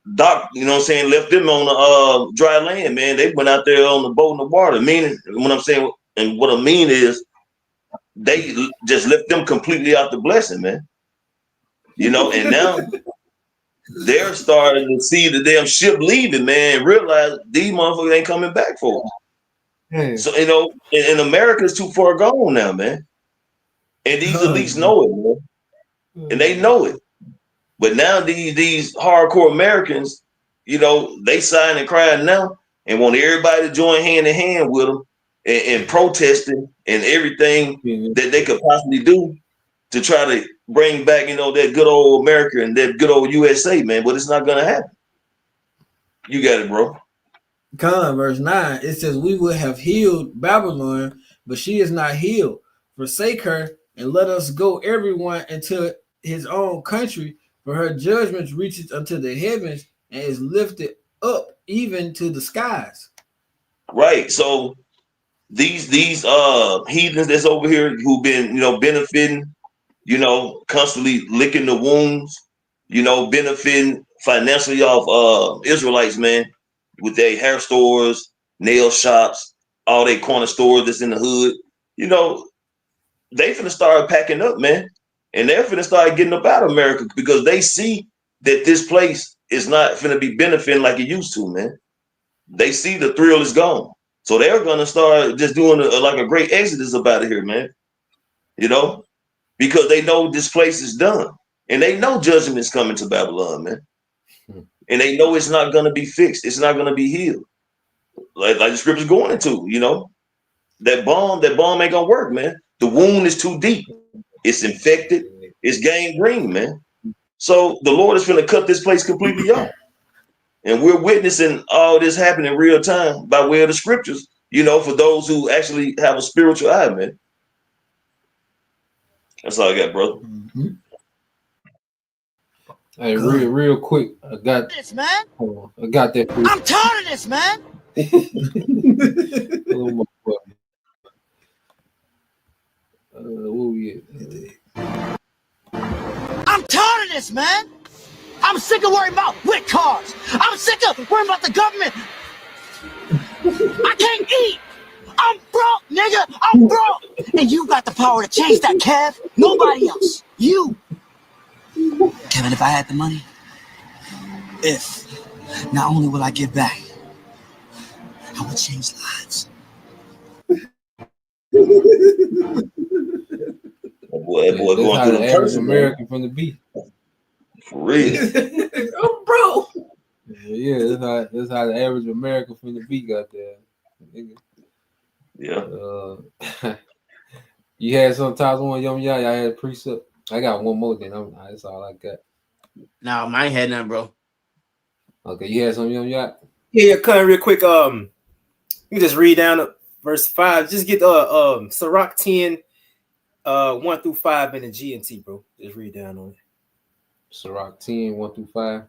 left them on the dry land, man. They went out there on the boat in the water. Meaning, what I'm saying, and what I mean is, they just left them completely out the blessing, man. And now they're starting to see the damn ship leaving, man, and realize these motherfuckers ain't coming back for us. Hey. So, and America's too far gone now, man. And these elites know it, man. And they know it. But now these hardcore Americans, they sighing and crying now and want everybody to join hand in hand with them and protesting and everything that they could possibly do to try to bring back, that good old America and that good old USA, man. But it's not gonna happen. You got it, bro. Verse 9, it says, we would have healed Babylon, but she is not healed. Forsake her and let us go everyone into his own country, for her judgments reaches unto the heavens and is lifted up even to the skies. Right. So these heathens that's over here who've been, benefiting, constantly licking the wounds, benefiting financially off Israelites, man, with their hair stores, nail shops, all their corner stores that's in the hood, they finna start packing up, man. And they're finna start getting up out of America because they see that this place is not finna be benefiting like it used to, man. They see the thrill is gone. So they're gonna start just doing a great exodus up out of here, man. Because they know this place is done. And they know judgment is coming to Babylon, man. And they know it's not gonna be fixed. It's not gonna be healed. Like the scripture's going into, that bomb ain't gonna work, man. The wound is too deep. It's infected. It's gangrene, man. So the Lord is going to cut this place completely off. And we're witnessing all this happen in real time by way of the scriptures, for those who actually have a spiritual eye, man. That's all I got, brother. Mm-hmm. Hey, real quick, I got this, man. I got that. I'm tired of this, man. I'm tired of this, man. I'm sick of worrying about whip cars. I'm sick of worrying about the government. I can't eat. I'm broke, nigga. I'm broke. And you got the power to change that, Kev. Nobody else. You. Kevin, if I had the money, not only will I give back, I will change lives. Boy, going through the average American from the beat. For real. Oh, bro. Yeah, that's how the average American from the beat got there. Yeah. You had sometimes one Yum Yum. I had a precept. I got one more. Then that's all I got. No, mine had none, bro. Okay, you had some Yum Yum. Yeah, cut real quick. You just read down to verse 5. Just get Sirach 10, 1 through 5 in the GNT, bro. Just read down on it. Sirach 10, 1 through 5.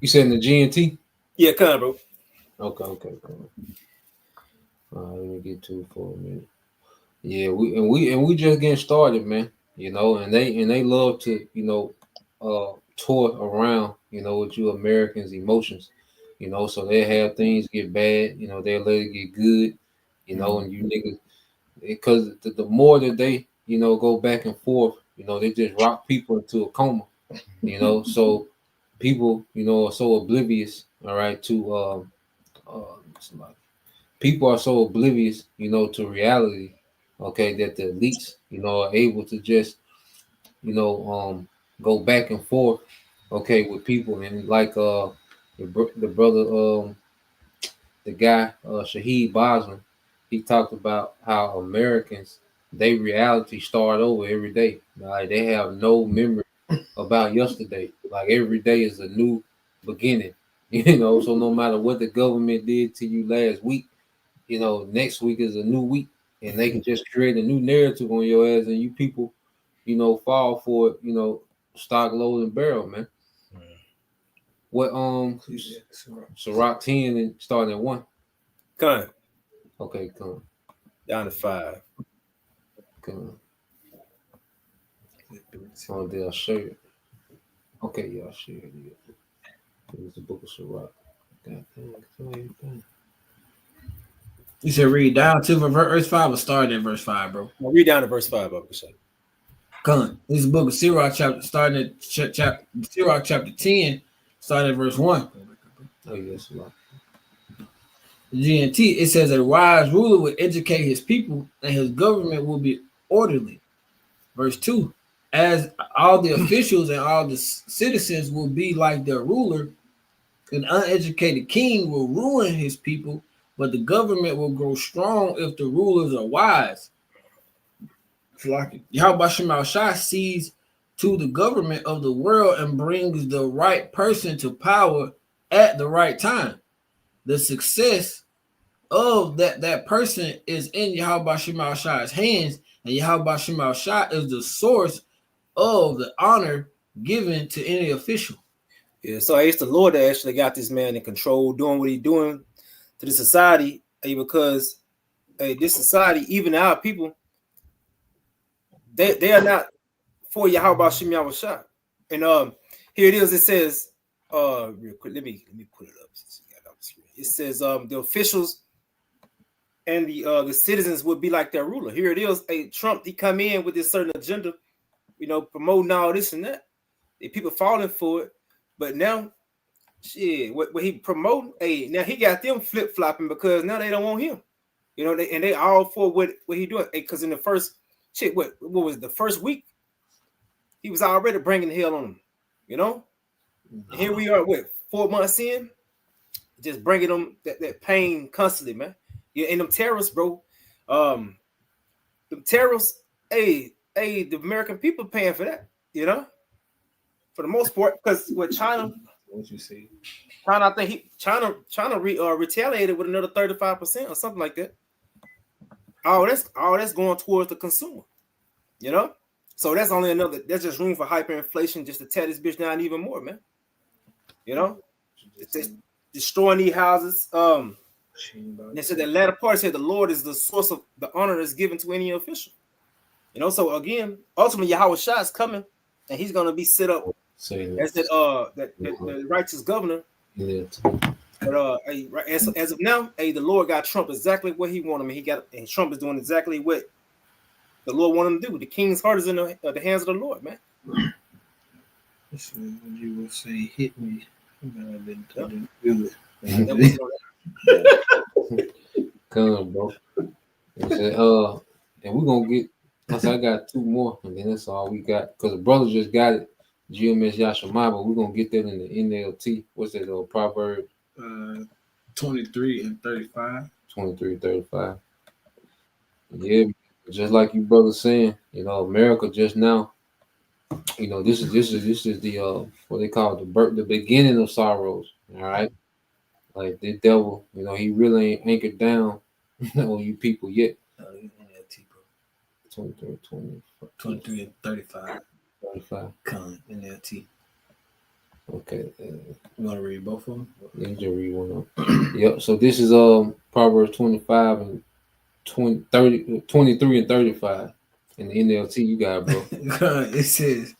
You said in the GNT? Yeah, come, bro. Okay. Let me get to it for a minute. Yeah, we just getting started, man. And they love to, toy around, with you Americans' emotions. You know, so they have things get bad. You know, they'll let it get good. You know, and you niggas, because the more that they, you know, go back and forth, you know, they just rock people into a coma. You know, so people, you know, are so oblivious. All right, to people are so oblivious, you know, to reality. Okay, that the elites, you know, are able to just, you know, go back and forth, okay, with people. And like the brother, the guy Shaheed Bosman, he talked about how Americans, they reality start over every day. Like they have no memory about yesterday. Like every day is a new beginning. You know, so no matter what the government did to you last week, you know, next week is a new week, and they can just create a new narrative on your ass, and you people, you know, fall for it. You know, stock, load, and barrel, man. What Ciroc 10 and starting at 1. Gun. Okay, come down to 5. Come. Oh, did I share it? Okay, yeah, I shared it. It was the book of Ciroc. God damn. You should read down to verse 5 or start at verse 5, bro. I'll read down to verse 5, Uncle Shay. Come. This is the book of Sirach chapter starting at Sirach chapter 10, starting at verse 1. Oh, yes, Lord. GNT, it says a wise ruler will educate his people and his government will be orderly. Verse 2, as all the officials and all the citizens will be like their ruler, an uneducated king will ruin his people, but the government will grow strong if the rulers are wise. Yahweh Shema Shai sees to the government of the world and brings the right person to power at the right time. The success of that person is in Yahweh Shema Shai's hands, and Yahweh Shema Shai is the source of the honor given to any official. Yeah, so it's the Lord that actually got this man in control, doing what he's doing to the society, because this society, even our people, they are not for Yahweh Shem Yahweh Shai. And here it is. It says, real quick, let me put it up. It says the officials and the citizens would be like their ruler. Here it is. Trump, he come in with this certain agenda, you know, promoting all this and that. The people falling for it, but now, shit, what he promoting? Now he got them flip flopping because now they don't want him. You know, they all for what he doing. Because in the first what was the first week? He was already bringing hell on them, you know. And here we are, 4 months in, just bringing them that pain constantly, man. Yeah, and them terrorists, bro. The terrorists, the American people paying for that, you know, for the most part, because with China, what you see, China, I think China retaliated with another 35% or something like that. All that's going towards the consumer, you know. So that's that's just room for hyperinflation, just to tear this bitch down even more, man. You know, it's destroying these houses. They said the latter part said the Lord is the source of the honor that's given to any official. You know, so again, ultimately Yahweh Shai is coming, and he's gonna be set up as the righteous governor. Yeah. But as of now, the Lord got Trump exactly what he wanted him. And Trump is doing exactly what the Lord wanted him to do. The king's heart is in the hands of the Lord, man. You will say, hit me. I didn't feel it. Come, bro. And we're gonna get. I got 2 more, and then that's all we got. Because the brother just got it. GMS Yashima, but we're gonna get that in the NLT. What's that proverb? 23 and 35. 23, 35. Yeah, just like you brother saying, you know, America just now, you know, this is the what they call the beginning of sorrows. All right, like the devil, you know, he really ain't anchored down on you people yet. 23, 23 and 35. 35. Con NLT. Okay. You want to read both of them? Let me just read one of them. Yep. So this is Proverbs 25 and 23 and 35. In the NLT, you got, bro. It says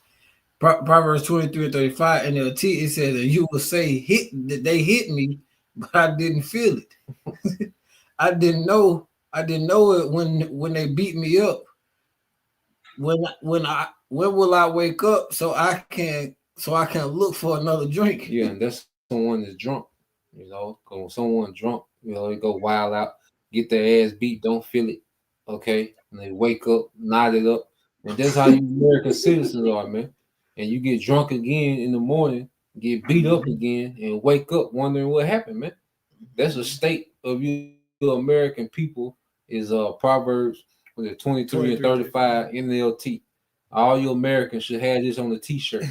Proverbs 23 and 35 NLT. It says, and you will say, they hit me, but I didn't feel it. I didn't know it when they beat me up. When will I wake up so I can look for another drink? Yeah, and that's someone that's drunk. You know, 'cause when someone drunk, you know, they go wild out, get their ass beat, don't feel it. Okay, and they wake up, knotted up, and that's how you American citizens are, man. And you get drunk again in the morning, get beat up again, and wake up wondering what happened, man. That's a state of you American people. Is Proverbs was it 23 and 35 NLT. All you Americans should have this on the t-shirt.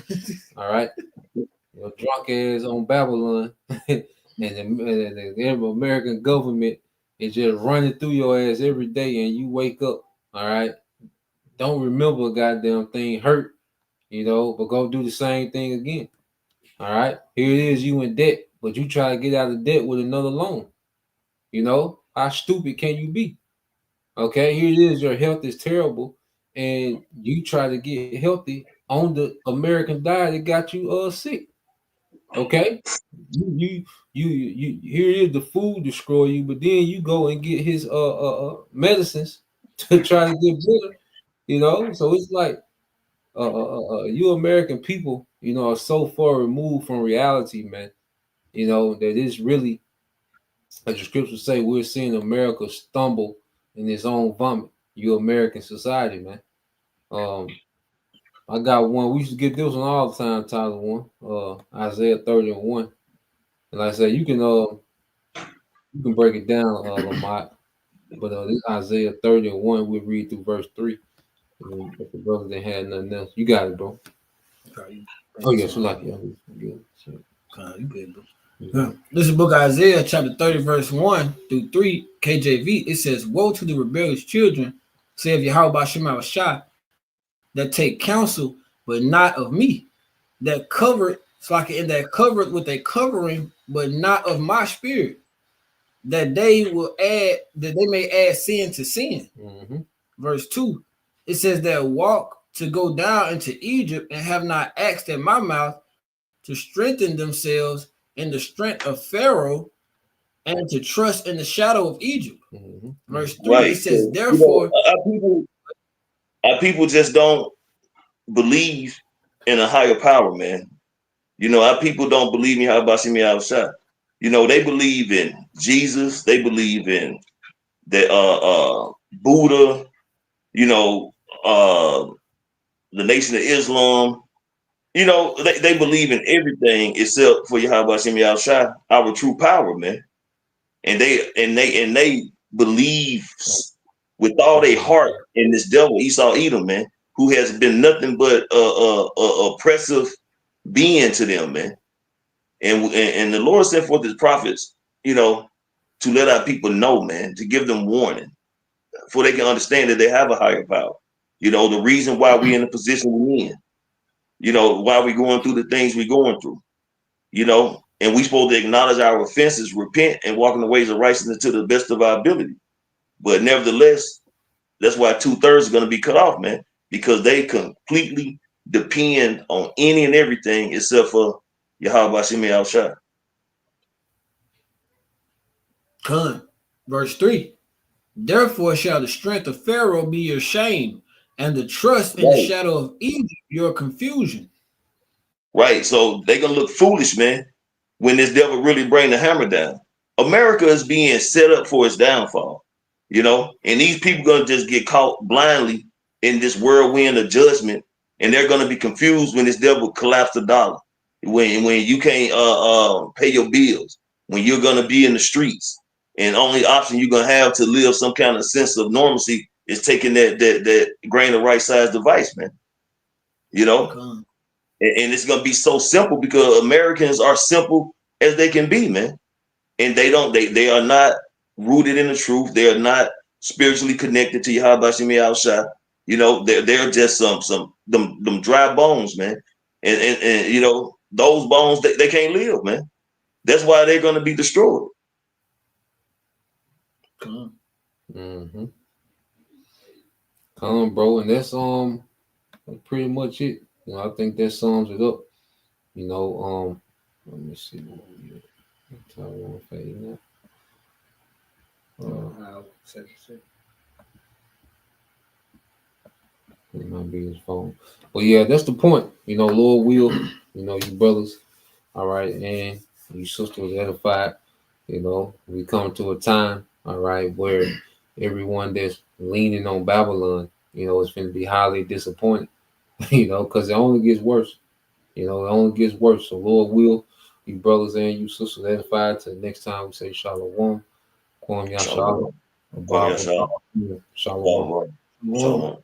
All right. Your drunk ass on Babylon, and the American government is just running through your ass every day, and you wake up. All right, don't remember a goddamn thing hurt, you know, but go do the same thing again. All right, here it is, you in debt, but you try to get out of debt with another loan. You know, how stupid can you be? Okay, here it is, your health is terrible, and you try to get healthy on the American diet that got you sick. Okay, you here it is, the food destroy you, but then you go and get his medicines to try to get better, you know. So it's like you American people, you know, are so far removed from reality, man. You know that it's really, as the scriptures say, we're seeing America stumble in its own vomit. You American society, man. I got one. We used to get this one all the time. Tyler one, Isaiah 30 and 1. And like I said, you can break it down, Lamont. But this Isaiah 30 and 1, we'll read through verse 3. And then if the brother didn't have nothing else, you got it, bro. Oh yes, you like it. You good, bro. Yeah. This is book of Isaiah, chapter 30, verse 1 through 3, KJV. It says, "Woe to the rebellious children, saith Yahweh Shema Shah, that take counsel, but not of me, that covered, it's like in that covered with a covering, but not of my spirit, that they may add sin to sin." Mm-hmm. Verse 2, it says that walk to go down into Egypt and have not asked at my mouth to strengthen themselves in the strength of Pharaoh and to trust in the shadow of Egypt. Mm-hmm. Verse 3, Right. it says, So, therefore, our people just don't believe in a higher power, man. You know, our people don't believe in how about me outside. You know, they believe in Jesus. They believe in the Buddha. You know, the Nation of Islam. You know, they believe in everything except for Yahweh Shem Yahushua, our true power, man. And they believe with all their heart in this devil Esau Edom, man, who has been nothing but oppressive being to them, man. And the Lord sent forth his prophets, you know, to let our people know, man, to give them warning, for they can understand that they have a higher power. You know, the reason why we're in the position we're in, you know, why we're going through the things we're going through, you know, and we're supposed to acknowledge our offenses, repent, and walk in the ways of righteousness to the best of our ability. But nevertheless, that's why 2/3 are going to be cut off, man, because they completely depend on any and everything except for Yahweh Shemi Al-Shah. Verse 3, therefore shall the strength of Pharaoh be your shame, and the trust in the shadow of Egypt your confusion. Right. So they gonna look foolish, man, when this devil really bring the hammer down. America is being set up for its downfall, you know, and these people gonna just get caught blindly in this whirlwind of judgment, and they're gonna be confused when this devil collapse the dollar, when you can't pay your bills, when you're gonna be in the streets, and only option you're gonna have to live some kind of sense of normalcy is taking that grain of right size device, man. You know. And it's gonna be so simple because Americans are simple as they can be, man. And they are not rooted in the truth. They are not spiritually connected to Yahweh Shemi Al-Shah. You know, they're just them dry bones, man. And you know, those bones they can't live, man. That's why they're gonna be destroyed. Mm-hmm. Come on, bro, and that's pretty much it. You know, I think that sums it up. You know, let me see. It might be his phone. But yeah, that's the point. You know, Lord will, you know, you brothers, all right, and you sisters edified. You know, we come to a time, all right, where everyone that's leaning on Babylon, you know, is going to be highly disappointed, you know, because it only gets worse. You know, it only gets worse. So Lord will, you brothers and you sisters edified. Till next time we say Shalom. Kwam Yashala. Shalom. Kwam Yashala. Shalom. Shalom.